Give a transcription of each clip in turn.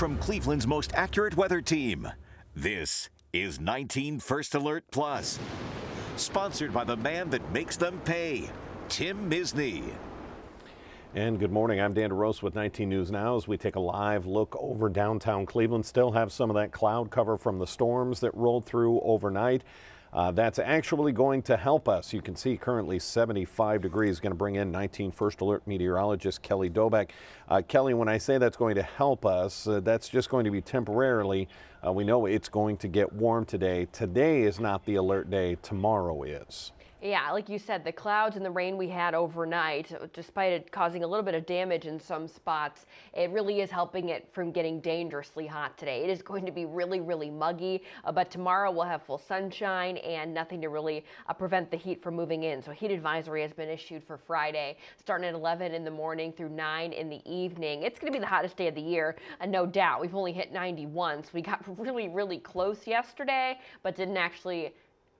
from Cleveland's most accurate weather team. This is 19 First Alert Plus, sponsored by the man that makes them pay, Tim Misney. And good morning, I'm Dan DeRose with 19 News Now as we take a live look over downtown Cleveland. Still have some of that cloud cover from the storms that rolled through overnight. That's actually going to help us. You can see currently 75 degrees, going to bring in 19 First Alert meteorologist Kelly Dobeck. Kelly, when I say that's going to help us, that's just going to be temporarily. We know it's going to get warm today. Today is not the alert day, tomorrow is. Yeah, like you said, the clouds and the rain we had overnight, despite it causing a little bit of damage in some spots, it really is helping it from getting dangerously hot today. It is going to be really, really muggy, but tomorrow we'll have full sunshine and nothing to really prevent the heat from moving in. So heat advisory has been issued for Friday, starting at 11 in the morning through 9 in the evening. It's going to be the hottest day of the year, no doubt. We've only hit 91, so we got really, really close yesterday, but didn't actually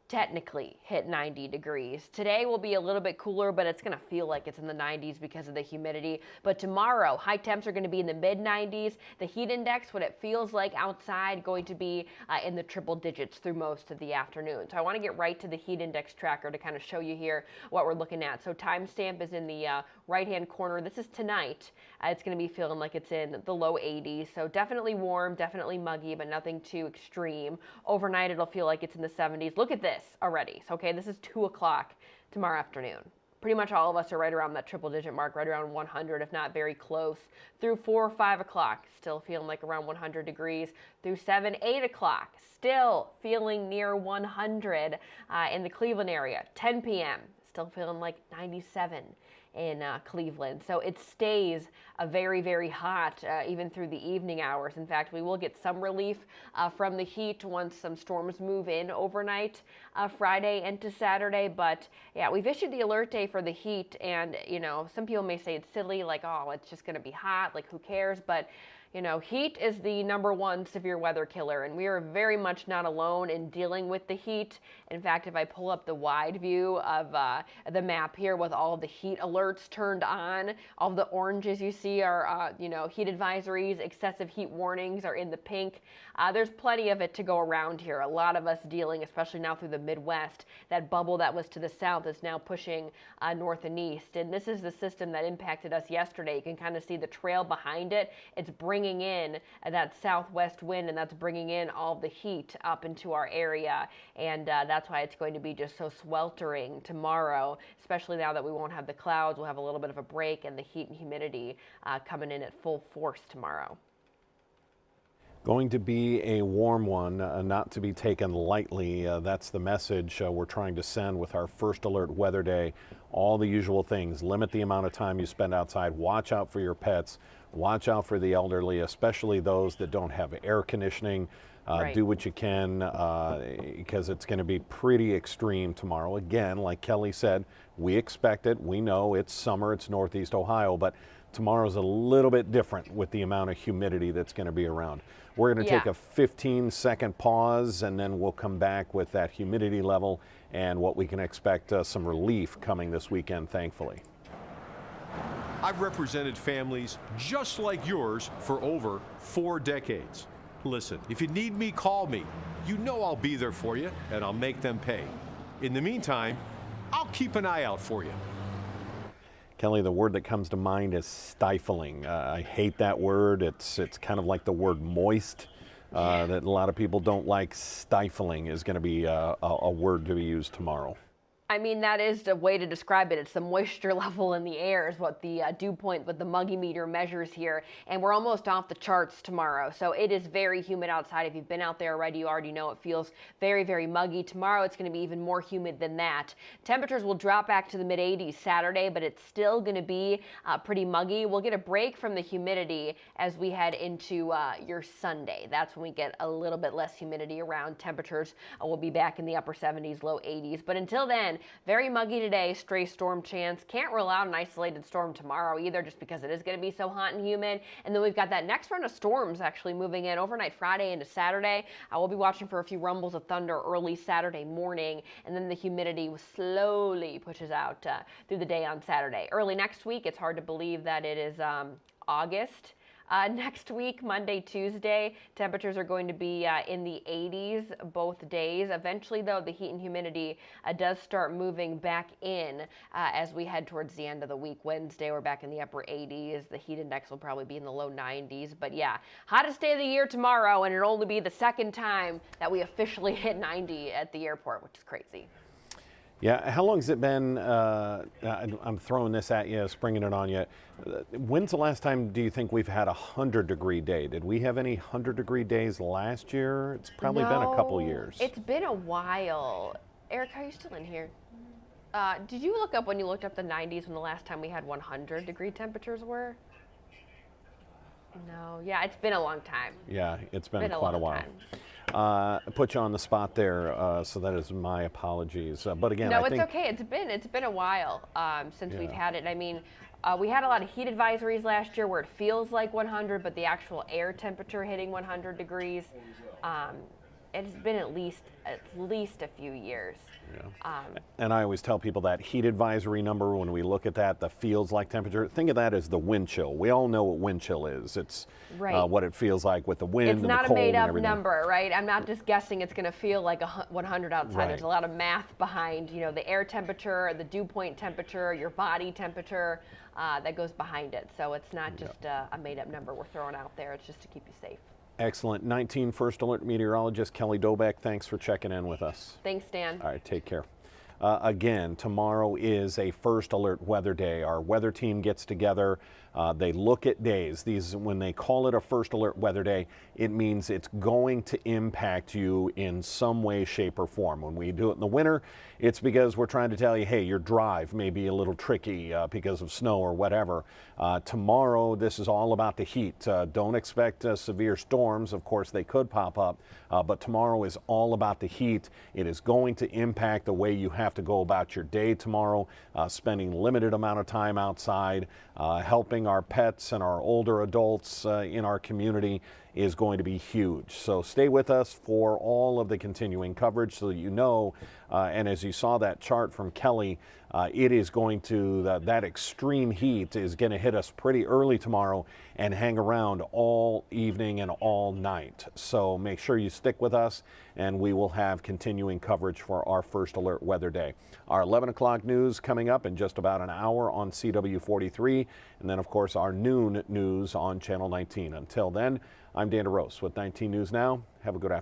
technically hit 90 degrees. Today will be a little bit cooler, but it's going to feel like it's in the 90s because of the humidity. But tomorrow, high temps are going to be in the mid 90s. The heat index, what it feels like outside, going to be in the triple digits through most of the afternoon. So I want to get right to the heat index tracker to kind of show you here what we're looking at. So timestamp is in the right-hand corner. This is tonight. It's going to be feeling like it's in the low 80s. So definitely warm, definitely muggy, but nothing too extreme. Overnight, it'll feel like it's in the 70s. Look at this already. So, okay, this is 2 o'clock tomorrow afternoon. Pretty much all of us are right around that triple digit mark, right around 100, if not very close. Through 4 or 5 o'clock, still feeling like around 100 degrees. Through 7, 8 o'clock, still feeling near 100 in the Cleveland area. 10 p.m., still feeling like 97 in Cleveland. So it stays very, very hot even through the evening hours. In fact, we will get some relief from the heat once some storms move in overnight Friday into Saturday. But yeah, we've issued the alert day for the heat, and you know, some people may say it's silly, like, oh, it's just going to be hot, like who cares? But you know, heat is the #1 severe weather killer, and we are very much not alone in dealing with the heat. In fact, if I pull up the wide view of the map here with all of the heat alerts turned on, all of the oranges you see are, you know, heat advisories, excessive heat warnings are in the pink. There's plenty of it to go around here. A lot of us dealing, especially now through the Midwest. That bubble that was to the south is now pushing north and east, and this is the system that impacted us yesterday. You can kind of see the trail behind it. It's bringing in that southwest wind, and that's bringing in all the heat up into our area, and that's why it's going to be just so sweltering tomorrow, especially now that we won't have the clouds. We'll have a little bit of a break, and the heat and humidity coming in at full force tomorrow. Going to be a warm one, not to be taken lightly. That's the message we're trying to send with our First Alert Weather Day. All the usual things. Limit the amount of time you spend outside. Watch out for your pets. Watch out for the elderly, especially those that don't have air conditioning. Right. Do what you can because it's going to be pretty extreme tomorrow. Again, like Kelly said, we expect it. We know it's summer. It's Northeast Ohio, but tomorrow's a little bit different with the amount of humidity that's going to be around. We're going to take a 15-second pause, and then we'll come back with that humidity level and what we can expect some relief coming this weekend, thankfully. I've represented families just like yours for over 4 decades. Listen, if you need me, call me. You know I'll be there for you, and I'll make them pay. In the meantime, I'll keep an eye out for you. Kelly, the word that comes to mind is stifling. I hate that word. It's kind of like the word moist that a lot of people don't like. Stifling is going to be a word to be used tomorrow. I mean, that is the way to describe it. It's the moisture level in the air is what the dew point with the muggy meter measures here. And we're almost off the charts tomorrow. So it is very humid outside. If you've been out there already, you already know it feels very, very muggy. Tomorrow, it's going to be even more humid than that. Temperatures will drop back to the mid 80s Saturday, but it's still going to be pretty muggy. We'll get a break from the humidity as we head into your Sunday. That's when we get a little bit less humidity around. Temperatures will be back in the upper 70s, low 80s. But until then, very muggy today, stray storm chance. Can't rule out an isolated storm tomorrow either, just because it is going to be so hot and humid. And then we've got that next round of storms actually moving in overnight Friday into Saturday. We'll be watching for a few rumbles of thunder early Saturday morning, and then the humidity slowly pushes out through the day on Saturday. Early next week, it's hard to believe that it is August. Next week, Monday, Tuesday, temperatures are going to be in the 80s both days. Eventually, though, the heat and humidity does start moving back in as we head towards the end of the week. Wednesday, we're back in the upper 80s. The heat index will probably be in the low 90s. But yeah, hottest day of the year tomorrow, and it'll only be the second time that we officially hit 90 at the airport, which is crazy. Yeah, how long has it been? I'm throwing this at you, springing it on you. When's the last time do you think we've had a 100-degree day? Did we have any 100-degree days last year? It's probably been a couple years. It's been a while. Eric, are you still in here? Did you look up when you looked up the 90s when the last time we had 100-degree temperatures were? No, yeah, it's been a long time. Yeah, it's been quite a while. Put you on the spot there, so that is my apologies. But again, no, I think it's okay. It's been a while since we've had it. I mean, we had a lot of heat advisories last year where it feels like 100, but the actual air temperature hitting 100 degrees. It's been at least a few years. Yeah. And I always tell people that heat advisory number, when we look at that, the feels like temperature, think of that as the wind chill. We all know what wind chill is. It's what it feels like with the wind and the cold. It's not a made-up number, right? I'm not just guessing it's going to feel like 100 outside. Right. There's a lot of math behind, the air temperature, the dew point temperature, your body temperature that goes behind it. So it's not just a made-up number we're throwing out there. It's just to keep you safe. Excellent. 19 First Alert meteorologist Kelly Dobeck, thanks for checking in with us. Thanks, Dan. All right, take care. Again, tomorrow is a First Alert weather day. Our weather team gets together. They look at days. When they call it a First Alert weather day, it means it's going to impact you in some way, shape, or form. When we do it in the winter, it's because we're trying to tell you, hey, your drive may be a little tricky because of snow or whatever. Tomorrow, this is all about the heat. Don't expect severe storms. Of course, they could pop up, but tomorrow is all about the heat. It is going to impact the way you have to go about your day tomorrow, spending limited amount of time outside, helping our pets and our older adults in our community is going to be huge. So stay with us for all of the continuing coverage so that you know, and as you saw that chart from Kelly, it is going to, that extreme heat is going to hit us pretty early tomorrow and hang around all evening and all night. So make sure you stick with us and we will have continuing coverage for our First Alert weather day. Our 11 o'clock news coming up in just about an hour on CW43, and then of course our noon news on Channel 19. Until then, I'm Dan DeRose with 19 News Now. Have a good afternoon.